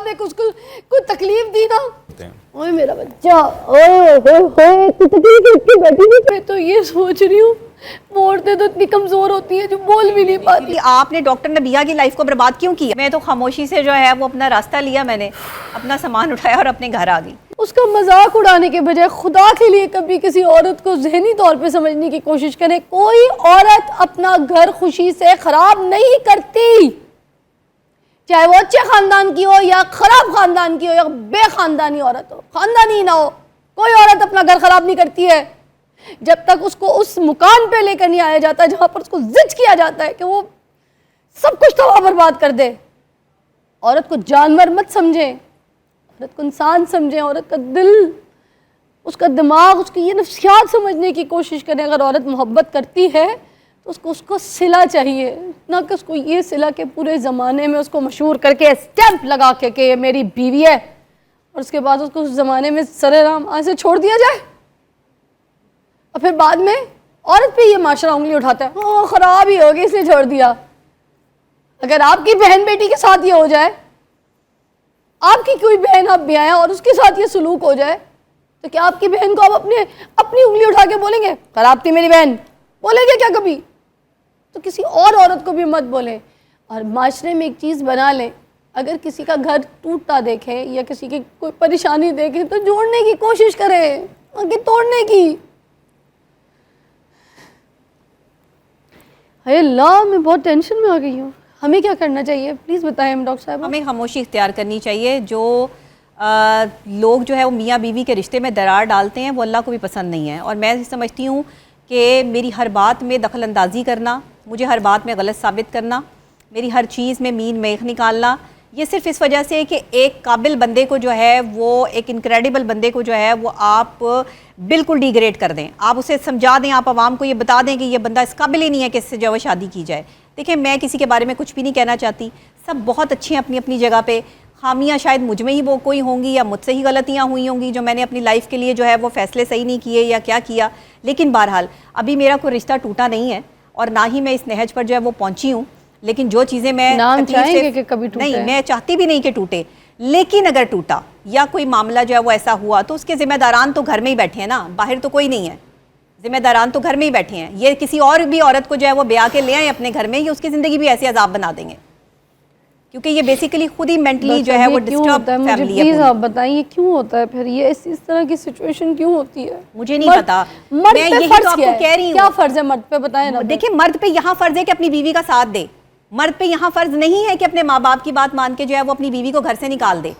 نے اس کو کوئی تکلیف دی نا. اوے میرا بچہ, اوے ہوئے ہوئے تکلیف اس کی بیٹی نے. میں تو یہ سوچ رہی ہوں وہ عورتیں تو اتنی کمزور ہوتی ہیں جو بول بھی نہیں پاتی. آپ نے ڈاکٹر نبیہ کی لائف کو برباد کیوں کیا؟ میں تو خاموشی سے جو ہے وہ اپنا راستہ لیا, میں نے اپنا سامان اٹھایا اور اپنے گھر آ گئی. اس کا مذاق اڑانے کے بجائے خدا کے لیے کبھی کسی عورت کو ذہنی طور پہ سمجھنے کی کوشش کریں. کوئی عورت اپنا گھر خوشی سے خراب نہیں کرتی, چاہے وہ اچھے خاندان کی ہو یا خراب خاندان کی ہو یا بے خاندانی عورت ہو, خاندانی نہ ہو, کوئی عورت اپنا گھر خراب نہیں کرتی ہے جب تک اس کو اس مکان پہ لے کر نہیں آیا جاتا جہاں پر اس کو زج کیا جاتا ہے کہ وہ سب کچھ تباہ برباد کر دے. عورت کو جانور مت سمجھیں, عورت کو انسان سمجھیں, عورت کا دل, اس کا دماغ, اس کی یہ نفسیات سمجھنے کی کوشش کریں. اگر عورت محبت کرتی ہے تو اس کو صلہ چاہیے, نہ کہ اس کو یہ صلہ کہ پورے زمانے میں اس کو مشہور کر کے اسٹیمپ لگا کے کہ یہ میری بیوی ہے, اور اس کے بعد اس کو اس زمانے میں سر رام ایسے چھوڑ دیا جائے, اور پھر بعد میں عورت پہ یہ معاشرہ انگلی اٹھاتا ہے, ہاں خراب ہی ہوگی اس لیے چھوڑ دیا. اگر آپ کی بہن بیٹی کے ساتھ یہ ہو جائے, آپ کی کوئی بہن آپ بیاں اور اس کے ساتھ یہ سلوک ہو جائے, تو کیا آپ کی بہن کو آپ اپنی انگلی اٹھا کے بولیں گے خراب تھی میری بہن؟ بولیں گے کیا کبھی؟ تو کسی اور عورت کو بھی مت بولیں. اور معاشرے میں ایک چیز بنا لیں, اگر کسی کا گھر ٹوٹتا دیکھیں یا کسی کی کوئی پریشانی دیکھیں تو جوڑنے کی کوشش کریں, آگے توڑنے کی. اے اللہ, میں بہت ٹینشن میں آ گئی ہوں. ہمیں کیا کرنا چاہیے پلیز بتائیں ڈاکٹر صاحب. ہمیں خاموشی اختیار کرنی چاہیے. جو لوگ جو ہے وہ میاں بیوی کے رشتے میں درار ڈالتے ہیں وہ اللہ کو بھی پسند نہیں ہے. اور میں سمجھتی ہوں کہ میری ہر بات میں دخل اندازی کرنا, مجھے ہر بات میں غلط ثابت کرنا, میری ہر چیز میں مین میخ نکالنا, یہ صرف اس وجہ سے کہ ایک قابل بندے کو جو ہے وہ, ایک انکریڈیبل بندے کو جو ہے وہ آپ بالکل ڈیگریڈ کر دیں. آپ اسے سمجھا دیں, آپ عوام کو یہ بتا دیں کہ یہ بندہ اس قابل ہی نہیں ہے کہ اس سے جو ہے شادی کی جائے. دیکھیں میں کسی کے بارے میں کچھ بھی نہیں کہنا چاہتی, سب بہت اچھے ہیں اپنی اپنی جگہ پہ. خامیاں شاید مجھ میں ہی وہ کوئی ہوں گی یا مجھ سے ہی غلطیاں ہوئی ہوں گی جو میں نے اپنی لائف کے لیے جو ہے وہ فیصلے صحیح نہیں کیے یا کیا کیا. لیکن بہرحال ابھی میرا کوئی رشتہ ٹوٹا نہیں ہے اور نہ ہی میں اس نہج پر جو ہے وہ پہنچی ہوں. لیکن جو چیزیں میں نام چاہیں گے کہ کبھی ٹوٹے؟ نہیں, میں چاہتی بھی نہیں کہ ٹوٹے, لیکن اگر ٹوٹا یا کوئی معاملہ جو ہے وہ ایسا ہوا تو اس کے ذمہ داران تو گھر میں ہی بیٹھے ہیں نا, باہر تو کوئی نہیں ہے. ذمہ داران تو گھر میں ہی بیٹھے ہیں. یہ کسی اور بھی عورت کو جو ہے وہ بیاہ کے لے آئیں اپنے گھر میں, یہ اس کی زندگی بھی ایسے عذاب بنا دیں گے, کیونکہ یہ بیسیکلی خود ہی مینٹلی جو ہے وہ ڈسٹرب فیملی ہے. پلیز آپ بتائیں کیوں ہوتا ہے پھر یہ, اس طرح کی سچویشن کیوں ہوتی ہے؟ مجھے نہیں پتا, میں یہی تو آپ کو کہہ رہی ہوں. کیا فرض ہے مرد پہ بتائیں نا. دیکھیں مرد پہ یہاں فرض ہے کہ اپنی بیوی کا ساتھ دے, مرد پہ یہاں فرض نہیں ہے کہ اپنے ماں باپ کی بات مان کے جو ہے وہ اپنی بیوی کو گھر سے نکال دے.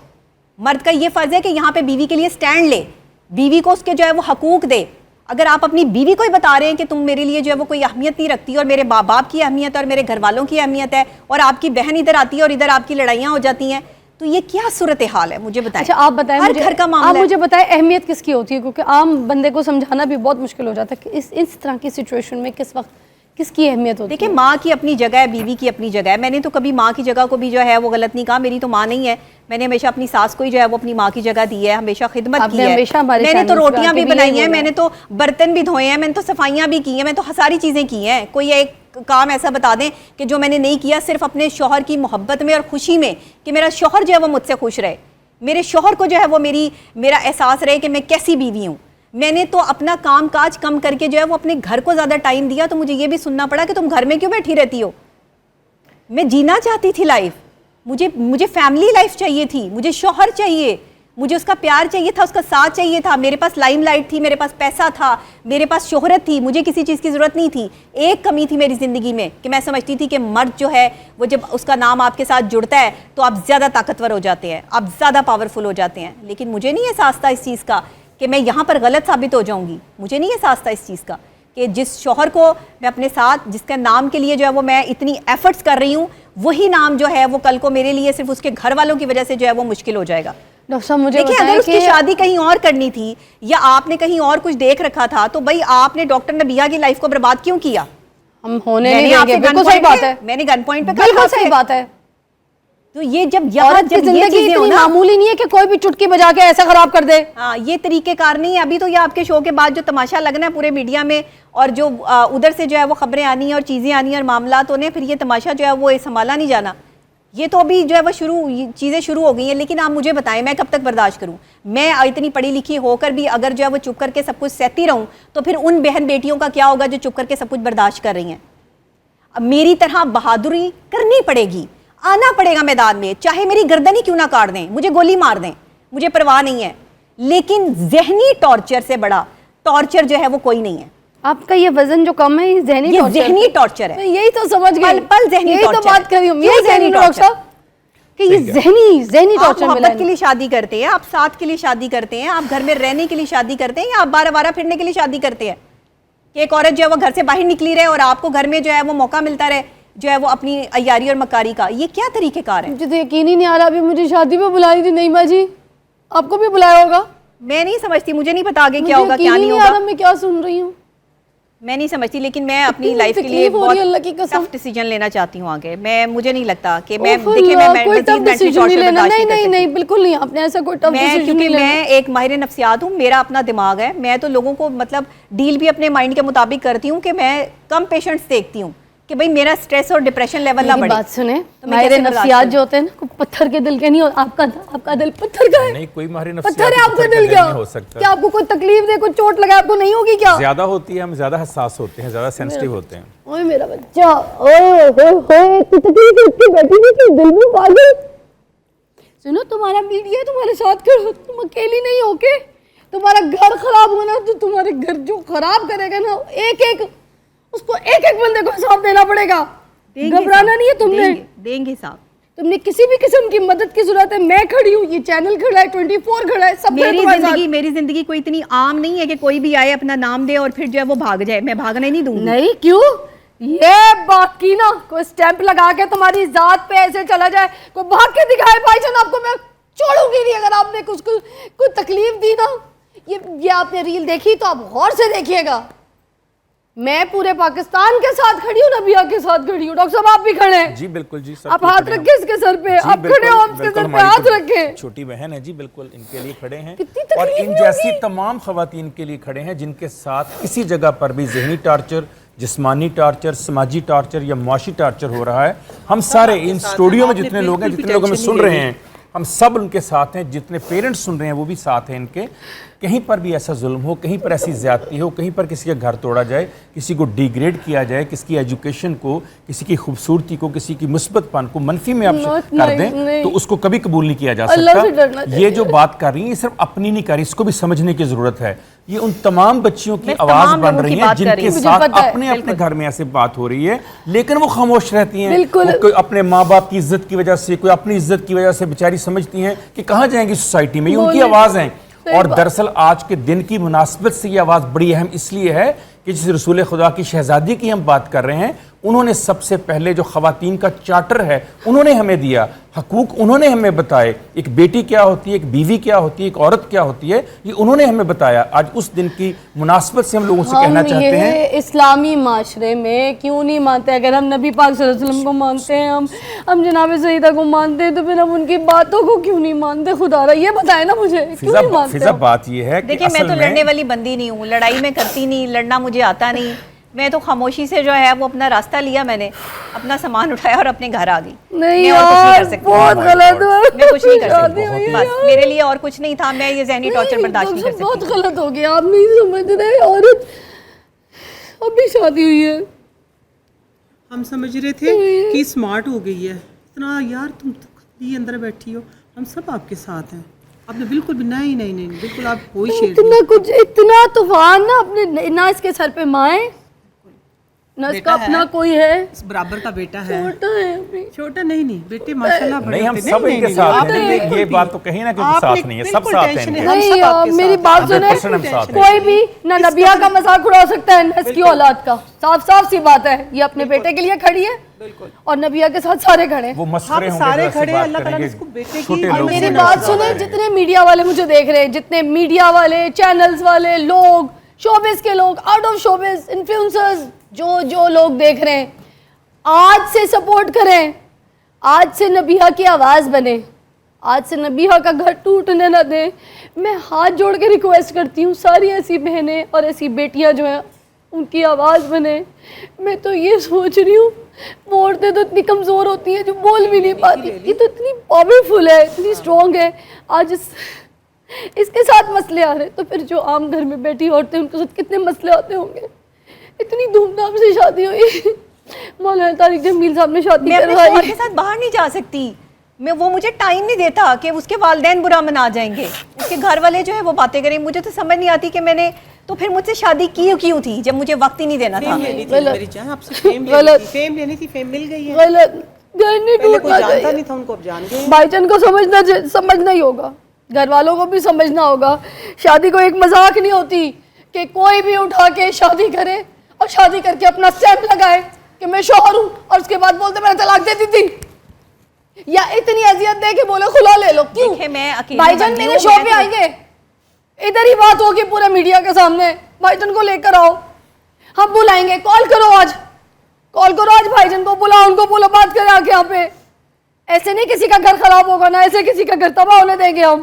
مرد کا یہ فرض ہے کہ یہاں پہ بیوی کے لیے سٹینڈ لے, بیوی کو اس کے جو ہے وہ حقوق دے. اگر آپ اپنی بیوی کو ہی بتا رہے ہیں کہ تم میرے لیے جو ہے وہ کوئی اہمیت نہیں رکھتی اور میرے ماں باپ کی اہمیت اور میرے گھر والوں کی اہمیت ہے, اور آپ کی بہن ادھر آتی ہے اور ادھر آپ کی لڑائیاں ہو جاتی ہیں, تو یہ کیا صورتحال ہے مجھے بتائیں. اچھا آپ بتائیں, ہر گھر کا معاملہ آپ مجھے بتائیں اہمیت کس کی ہوتی ہے, کیونکہ عام بندے کو سمجھانا بھی بہت مشکل ہو جاتا ہے کہ اس طرح کی سچویشن میں کس وقت کس کی اہمیت ہوتی ہے. دیکھیں ماں کی اپنی جگہ ہے, بیوی کی اپنی جگہ ہے. میں نے تو کبھی ماں کی جگہ کو بھی جو ہے وہ غلط نہیں کہا, میری تو ماں نہیں ہے. میں نے ہمیشہ اپنی ساس کو ہی جو ہے وہ اپنی ماں کی جگہ دی ہے, ہمیشہ خدمت کی ہے. میں نے تو روٹیاں بھی بنائی ہیں, میں نے تو برتن بھی دھوئے ہیں, میں نے تو صفائیاں بھی کی ہیں, میں تو ساری چیزیں کی ہیں. کوئی ایک کام ایسا بتا دیں کہ جو میں نے نہیں کیا, صرف اپنے شوہر کی محبت میں اور خوشی میں کہ میرا شوہر جو ہے وہ مجھ سے خوش رہے, میرے شوہر کو جو ہے وہ میرا احساس رہے کہ میں کیسی بیوی ہوں. میں نے تو اپنا کام کاج کم کر کے جو ہے وہ اپنے گھر کو زیادہ ٹائم دیا, تو مجھے یہ بھی سننا پڑا کہ تم گھر میں کیوں بیٹھی رہتی ہو. میں جینا چاہتی تھی لائف, مجھے فیملی لائف چاہیے تھی, مجھے شوہر چاہیے, مجھے اس کا پیار چاہیے تھا, اس کا ساتھ چاہیے تھا. میرے پاس لائم لائٹ تھی, میرے پاس پیسہ تھا, میرے پاس شہرت تھی, مجھے کسی چیز کی ضرورت نہیں تھی. ایک کمی تھی میری زندگی میں کہ میں سمجھتی تھی کہ مرد جو ہے وہ جب اس کا نام آپ کے ساتھ جڑتا ہے تو آپ زیادہ طاقتور ہو جاتے ہیں, آپ زیادہ پاورفل ہو جاتے ہیں. لیکن مجھے نہیں احساس تھا اس چیز کا کہ میں یہاں پر غلط ثابت ہو جاؤں گی. مجھے نہیں احساس تھا اس چیز کا کہ جس شوہر کو میں اپنے ساتھ, جس کے نام کے لیے جو ہے وہ میں اتنی ایفرٹس کر رہی ہوں, وہی نام جو ہے وہ کل کو میرے لیے صرف اس کے گھر والوں کی وجہ سے جو ہے وہ مشکل ہو جائے گا. ڈاکٹر صاحب مجھے دیکھیں اگر اس کی شادی کہیں اور کرنی تھی یا آپ نے کہیں اور کچھ دیکھ رکھا تھا تو بھائی آپ نے ڈاکٹر نبیہ کی لائف کو برباد کیوں کیا؟ ہم ہونے نہیں دیں گے. بالکل صحیح بات ہے, میں نے گن پوائنٹ پہ کہا, بالکل صحیح بات ہے. تو یہ جب یہاں جب یہ چیزیں ہو نا, معمولی نہیں ہے کہ کوئی بھی چٹکی بجا کے ایسا خراب کر دے. ہاں یہ طریقہ کار نہیں ہے. ابھی تو یہ آپ کے شو کے بعد جو تماشا لگنا ہے پورے میڈیا میں اور جو ادھر سے جو ہے وہ خبریں آنی ہیں اور چیزیں آنی ہیں اور معاملات ہونے, پھر یہ تماشا جو ہے وہ سنبھالا نہیں جانا. یہ تو ابھی جو ہے وہ چیزیں شروع ہو گئی ہیں. لیکن آپ مجھے بتائیں میں کب تک برداشت کروں؟ میں اتنی پڑھی لکھی ہو کر بھی اگر جو ہے وہ چپ کر کے سب کچھ سہتی رہوں تو پھر ان بہن بیٹیوں کا کیا ہوگا جو چپ کر کے سب کچھ برداشت کر رہی ہیں؟ اب میری طرح بہادری کرنی پڑے گی, آنا پڑے گا میدان میں, چاہے میری گردن ہی کیوں نہ کاٹ دیں, مجھے گولی مار دیں, مجھے پرواہ نہیں ہے. لیکن ذہنی ٹارچر سے بڑا ٹارچر جو ہے وہ کوئی نہیں ہے. آپ کا یہ وزن جو کم ہے یہ ذہنی ٹارچر ہے. یہی تو سمجھ گئی, پل پل ذہنی یہی تو بات کر رہی ہوں, یہ ذہنی ٹارچر کہ یہ ذہنی ٹارچر. آپ محبت کے لیے شادی کرتے ہیں, آپ ساتھ کے لیے شادی کرتے ہیں, آپ گھر میں رہنے کے لیے شادی کرتے ہیں, یا آپ بارہ پھرنے کے لیے شادی کرتے ہیں کہ ایک عورت جو ہے وہ گھر سے باہر نکلی رہے اور آپ کو گھر میں جو ہے وہ موقع ملتا رہے جو ہے وہ اپنی عیاری اور مکاری کا. یہ کیا طریقہ کار ہے؟ مجھے تو یقین ہی نہیں آ رہا. ابھی مجھے شادی پہ بلائی تھی نعیمہ جی, آپ کو بھی بلایا ہوگا. میں نہیں سمجھتی, مجھے نہیں پتا آگے کیا ہوگا کیا نہیں ہوگا, میں کیا سن رہی ہوں میں نہیں سمجھتی. لیکن میں اپنی لائف کے لیے بہت ٹف ڈیسیجن لینا چاہتی ہوں آگے. مجھے نہیں لگتا کہ میں نہیں بالکل نہیں, آپ نے ایسا کوئی ٹف ڈیسیجن کیونکہ میں ایک ماہر نفسیات ہوں, میرا اپنا دماغ ہے. میں تو لوگوں کو مطلب ڈیل بھی اپنے مائنڈ کے مطابق کرتی ہوں کہ میں کم پیشنٹس دیکھتی ہوں کہ بھئی میرا سٹریس اور ڈپریشن لیول نہ بڑھے. بات سنیں, ماہر نفسیات جو ہوتے ہیں نا پتھر کے دل کے نہیں ہوتے. آپ کا دل پتھر کا ہے. نہیں, کوئی ماہر پتھر ہے آپ کا نفسیات دل کیا نہیں ہو سکتا. کیا آپ کو کوئی تکلیف دے, کوئی چوٹ لگے, آپ کو نہیں ہوگی کیا؟ زیادہ ہوتی ہے, ہم زیادہ حساس ہوتے ہیں, زیادہ سینسٹیو ہوتے ہیں. اوے میرا بچہ, اوے تکلیف اس کی بیٹی کی دل میں پاگل. سنو, تمہارا میڈیا تمہارے ساتھ کھڑا, تم اکیلی نہیں ہو کے. تمہارا گھر خراب ہونا تو تمہارے گھر جو خراب کرے گا نا اس کو ایک بندے کو حساب دینا پڑے گا. گھبرانا نہیں ہے تم نے, دیں گے صاحب. تم نے کسی بھی قسم کی مدد کی ضرورت ہے, میں کھڑی ہوں, یہ چینل کھڑا ہے, 24 کھڑا ہے, سب میری زندگی کوئی اتنی عام نہیں ہے کہ کوئی بھی آئے اپنا نام دے اور پھر جو ہے وہ بھاگ جائے. میں بھاگنے نہیں دوں گی. نہیں, کیوں؟ یہ باقی نا کوئی سٹیمپ لگا کے تمہاری ذات پہ ایسے چلا جائے, کوئی بھاگ کے دکھائے, بھائی جان آپ کو میں چھوڑوں گی نہیں اگر آپ نے کچھ کوئی تکلیف دی نا. یہ آپ نے ریل دیکھی تو آپ غور سے دیکھیے گا. میں پورے پاکستان کے ساتھ کھڑی ہوں, نبیہ کے ساتھ کھڑی ہوں. ڈاکٹر صاحب آپ بھی کھڑے ہیں. جی بالکل جی, آپ ہاتھ رکھیں اس کے سر پہ, آپ کھڑے ہو, آپ اس کے سر پہ ہاتھ رکھیں. چھوٹی بہن ہے جی, بالکل ان کے لیے کھڑے ہیں, اور ان جیسی تمام خواتین کے لیے کھڑے ہیں جن کے ساتھ کسی جگہ پر بھی ذہنی ٹارچر, جسمانی ٹارچر, سماجی ٹارچر یا معاشی ٹارچر ہو رہا ہے. ہم سارے ان اسٹوڈیو میں جتنے لوگ ہیں, جتنے لوگ ہمیں سن رہے ہیں, ہم سب ان کے ساتھ ہیں. جتنے پیرنٹس سن رہے ہیں وہ بھی ساتھ ہیں ان کے. کہیں پر بھی ایسا ظلم ہو, کہیں پر ایسی زیادتی ہو, کہیں پر کسی کا گھر توڑا جائے, کسی کو ڈیگریڈ کیا جائے, کسی کی ایجوکیشن کو, کسی کی خوبصورتی کو, کسی کی مثبت پن کو منفی میں آپ کر دیں تو اس کو کبھی قبول نہیں کیا جا سکتا. یہ جو بات کر رہی ہیں یہ صرف اپنی نہیں کر رہی, اس کو بھی سمجھنے کی ضرورت ہے. یہ ان تمام بچیوں کی آواز بن رہی ہیں جن کے ساتھ اپنے گھر میں ایسے بات ہو رہی ہے لیکن وہ خاموش رہتی ہیں. کوئی اپنے ماں باپ کی عزت کی وجہ سے, کوئی اپنی عزت کی وجہ سے بیچاری سمجھتی ہیں کہ کہاں جائیں گی سوسائٹی میں. یہ ان کی آواز ہیں. اور دراصل آج کے دن کی مناسبت سے یہ آواز بڑی اہم اس لیے ہے کہ جس رسول خدا کی شہزادی کی ہم بات کر رہے ہیں, انہوں نے سب سے پہلے جو خواتین کا چارٹر ہے انہوں نے ہمیں دیا, حقوق انہوں نے ہمیں بتائے. ایک بیٹی کیا ہوتی ہے, ایک بیوی کیا ہوتی ہے, ایک عورت کیا ہوتی ہے, یہ انہوں نے ہمیں بتایا. آج اس دن کی مناسبت سے ہم لوگوں سے کہنا چاہتے ہیں, اسلامی معاشرے میں کیوں نہیں مانتے؟ اگر ہم نبی پاک صلی اللہ علیہ وسلم کو مانتے ہیں, ہم جناب سیدہ کو مانتے ہیں, تو پھر ہم ان کی باتوں کو کیوں نہیں مانتے؟ خدا را یہ بتائے نا مجھے, کیوں نہیں مانتے؟ فضا بات یہ ہے کہ دیکھیں میں تو لڑنے والی بندی نہیں ہوں, لڑائی میں کرتی نہیں, لڑنا مجھے آتا نہیں. میں تو خاموشی سے جو ہے وہ اپنا راستہ لیا, میں نے اپنا سامان اٹھایا اور اپنے گھر آ گئی. نہیں یار, بہت غلط ہے, میں کچھ نہیں کر سکتی, بس میرے لیے اور کچھ نہیں تھا. میں یہ ذہنی ٹارچر برداشت نہیں کر سکتی. بہت غلط ہو گیا, آپ نہیں سمجھ رہے. عورت ابھی شادی ہوئی ہے, ہم سمجھ رہے تھے کہ اسمارٹ ہو گئی ہے اتنا. یار تم بھی اندر بیٹھی ہو, ہم سب آپ کے ساتھ ہیں. آپ نے بالکل بھی نہیں بالکل آپ کوئی شیئر اتنا کچھ, اتنا طوفان نا اپنے, نہ اس کے سر پہ ماں ہے, نہ اس کا اپنا کوئی ہے, برابر کا بیٹا ہے, چھوٹا ہے ابھی. چھوٹا نہیں بیٹے ماشاءاللہ بڑے. نہیں ہم سب ان کے ساتھ ہیں. یہ بات تو کہیں نہ کہ ساتھ نہیں ہے, سب ساتھ ہیں. نہیں میری بات سنیں, کوئی بھی نہ نبیہ کا مذاق اڑا سکتا ہے نہ اس کی اولاد کا. صاف سی بات ہے, یہ اپنے بیٹے کے لیے کھڑی ہے اور نبیہ کے ساتھ سارے کھڑے. وہ مسخرے ہوں گے, سارے کھڑے, اللہ تعالیٰ نے اس کو بیٹے کی. اور میری بات سنیں, جتنے میڈیا والے مجھے دیکھ رہے ہیں, جتنے میڈیا والے, چینلز والے لوگ, شوبز کے لوگ, آؤٹ آف شوبز, انفلوئنسرز, جو لوگ دیکھ رہے ہیں, آج سے سپورٹ کریں, آج سے نبیہ کی آواز بنے, آج سے نبیہ کا گھر ٹوٹنے نہ دیں. میں ہاتھ جوڑ کے ریکویسٹ کرتی ہوں, ساری ایسی بہنیں اور ایسی بیٹیاں جو ہیں ان کی آواز بنے. میں تو یہ سوچ رہی ہوں وہ عورتیں تو اتنی کمزور ہوتی ہیں جو بول بھی نہیں پاتی, یہ تو اتنی پاورفل ہے, اتنی اسٹرانگ ہے. آج اس کے ساتھ مسئلے آ رہے, تو پھر جو عام گھر میں بیٹھی عورتیں ان کے ساتھ کتنے مسئلے آتے ہوں گے. اتنی دھوم دھام سے شادی ہوئی, مولانا طارق جمیل صاحب نے شادی کروائی. میں اپنے شوہر کے ساتھ باہر نہیں جا سکتی, وہ مجھے ٹائم نہیں دیتا کہ اس کے والدین برا منا جائیں گے, اس کے گھر والے جو ہے وہ باتیں کریں. مجھے تو سمجھ نہیں آتی کہ میں نے تو پھر مجھ سے شادی کیوں تھی جب مجھے وقت ہی نہیں دینا تھا. فیم لینی تھی, فیم مل گئی ہے. غلط, گھر نہیں ٹوٹنا جانتا نہیں تھا, ان کو اب جان گئے. بھائی جان کو سمجھنا ہی ہوگا, گھر والوں کو بھی سمجھنا ہوگا. شادی کو ایک مذاق نہیں ہوتی کہ کوئی بھی اٹھا کے شادی کرے اور شادی کر کے اپنا اسٹیمپ لگائے کہ میں شوہر ہوں, اور اس کے بعد بولتے میں نے طلاق دے دی تھی, یا اتنی اذیت دے کے بولے خلا لے لو. کیوں بھائی جان میرے شو پہ آئیں گے, ادھر ہی بات ہوگی پورے میڈیا کے سامنے, بھائی جان کو لے کر آؤ, ہم بلائیں گے. کال کرو آج بھائی جان کو بلاؤ, ان کو بولو بات کریں آ کے یہاں پہ. ایسے نہیں کسی کا گھر خراب ہوگا, نہ ایسے کسی کا گھر تباہ ہونے دیں گے. ہم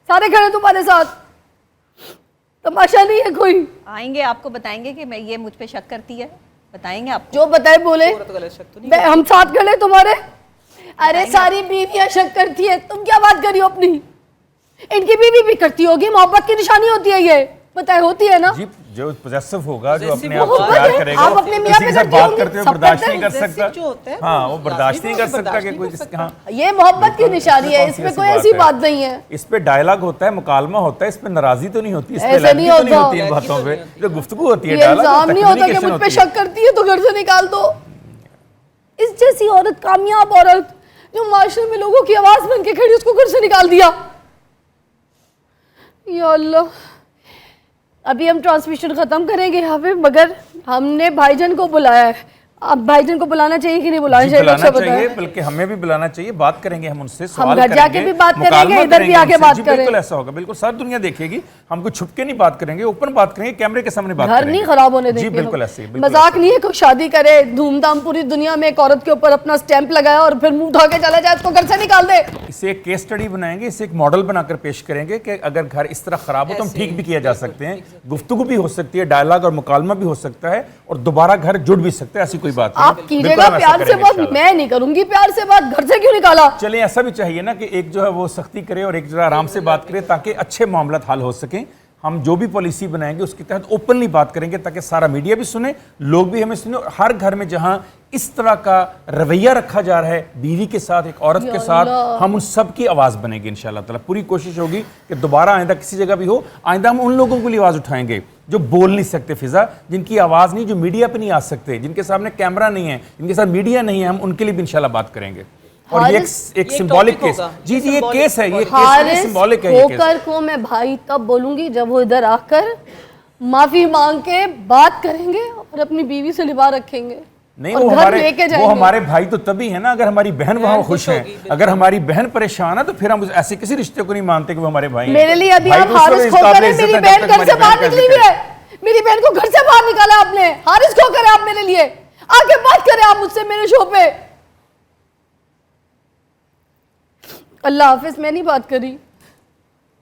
سارے کھڑے تمہارے ساتھ, تماشا نہیں ہے کوئی. آئیں گے, آپ کو بتائیں گے کہ میں یہ مجھ پہ شک کرتی ہے, بتائیں گے آپ کو. جو بتائے بولے, ہم ساتھ کھڑے تمہارے. ارے ساری بیویاں شک کرتی ہے, تم کیا بات کری ہو اپنی؟ ان کی بیوی بھی کرتی ہوگی, محبت کی نشانی ہوتی ہے یہ, بتائے ہوتی ہے نا. جی جو پوزیسو ہوگا, جو اپنے آپ کو پیار کرے گا, کسی کے ساتھ بات کرتے ہوئے برداشت نہیں کر سکتا. ہاں وہ برداشت نہیں کر سکتا کہ کوئی کس کا. یہ محبت کی نشانی ہے, اس میں کوئی ایسی بات نہیں ہے. اس پہ ڈائلاگ ہوتا ہے, مکالمہ ہوتا ہے, اس پہ ناراضی تو نہیں ہوتی, اس پہ لڑکی تو نہیں ہوتی ان باتوں پہ, جو گفتگو ہوتی ہے. یہ الزام نہیں ہوتا کہ مجھ پہ شک کرتی ہے تو گھر سے نکال دو. اس جیسی عورت, کامیاب عورت جو معاشرے میں لوگوں کی آواز بن کے کھڑی, اس کو گھر سے نکال دیا. یا اللہ, ابھی ہم ٹرانسمیشن ختم کریں گے یہاں پہ, مگر ہم نے بھائی جان کو بلایا ہے. اب بھائی جان کو بلانا چاہیے کہ نہیں بلانا چاہیے؟ بلانا چاہیے, بلکہ ہمیں بھی بلانا چاہیے. بات کریں گے ہم ان سے, ہم گھر جا کے بھی بات کریں گے, ادھر بھی آ کے بات کریں گے. بالکل ایسا ہوگا, بالکل ساری دنیا دیکھے گی. ہم کو چھپ کے نہیں بات کریں گے, اوپن بات کریں گے, کیمرے کے سامنے بات کریں گے. گھر نہیں خراب ہونے دیں گے. جی بالکل ایسے. مذاق نہیں ہے کوئی شادی کرے دھوم دھام پوری دنیا میں, ایک عورت کے اوپر اپنا اسٹیمپ لگایا اور پھر منہ اٹھا کے چلا جائے, اس کو گھر سے نکال دے. اسے ایک کیس سٹڈی بنائیں گے, اسے ایک ماڈل بنا کر پیش کریں گے کہ اگر گھر اس طرح خراب ہو تو ہم ٹھیک بھی کیا جا سکتے ہیں. گفتگو بھی ہو سکتی ہے, ڈائلاگ اور مکالمہ بھی ہو سکتا ہے, اور دوبارہ گھر جڑ بھی سکتا ہے. ایسی کوئی بات نہیں. آپ کیجیے گا پیار سے بات, میں نہیں کروں گی پیار سے بات. گھر سے کیوں نکالا؟ چلیں ایسا بھی چاہیے نا کہ ایک جو ہے وہ سختی کرے اور ایک جو ہے آرام سے بات کرے, تاکہ اچھے معاملات حل ہو سکیں. ہم جو بھی پالیسی بنائیں گے اس کے تحت اوپنلی بات کریں گے, تاکہ سارا میڈیا بھی سنے, لوگ بھی ہمیں سنیں. اور ہر گھر میں جہاں اس طرح کا رویہ رکھا جا رہا ہے بیوی کے ساتھ, ایک عورت کے ساتھ, ہم ان سب کی آواز بنے گی انشاءاللہ تعالی. پوری کوشش ہوگی کہ دوبارہ آئندہ کسی جگہ بھی ہو, آئندہ ہم ان لوگوں کو لیے آواز اٹھائیں گے جو بول نہیں سکتے فضا, جن کی آواز نہیں, جو میڈیا پہ نہیں آ سکتے, جن کے سامنے کیمرہ نہیں ہے, جن کے ساتھ میڈیا نہیں ہے, ہم ان کے لیے بھی انشاءاللہ بات کریں گے. اور یہ ایک سمبولک کیس, جی یہ کیس ہے, یہ کیس سمبولک ہے. کھوکر کو میں بھائی تب بولوں گی جب وہ ادھر آ کر معافی مانگ کے بات کریں گے اور اپنی بیوی سے نبھا رکھیں گے. نہیں, وہ ہمارے بھائی تو تبھی ہے نا اگر ہماری بہن وہاں خوش ہے. اگر ہماری بہن پریشان ہے تو پھر ہم ایسے کسی رشتے کو نہیں مانتے کہ وہ ہمارے بھائی ہیں. میرے لیے ابھی آپ حارث کھوکر ہیں, میری بہن گھر سے باہر نکلی ہوئی ہے, میری بہن کو گھر سے باہر نکالا آپ نے. حارث کھوکر ہے آپ میرے لیے, آگے بات کریں آپ مجھ سے میرے شو پہ. اللہ حافظ, میں نہیں بات کری.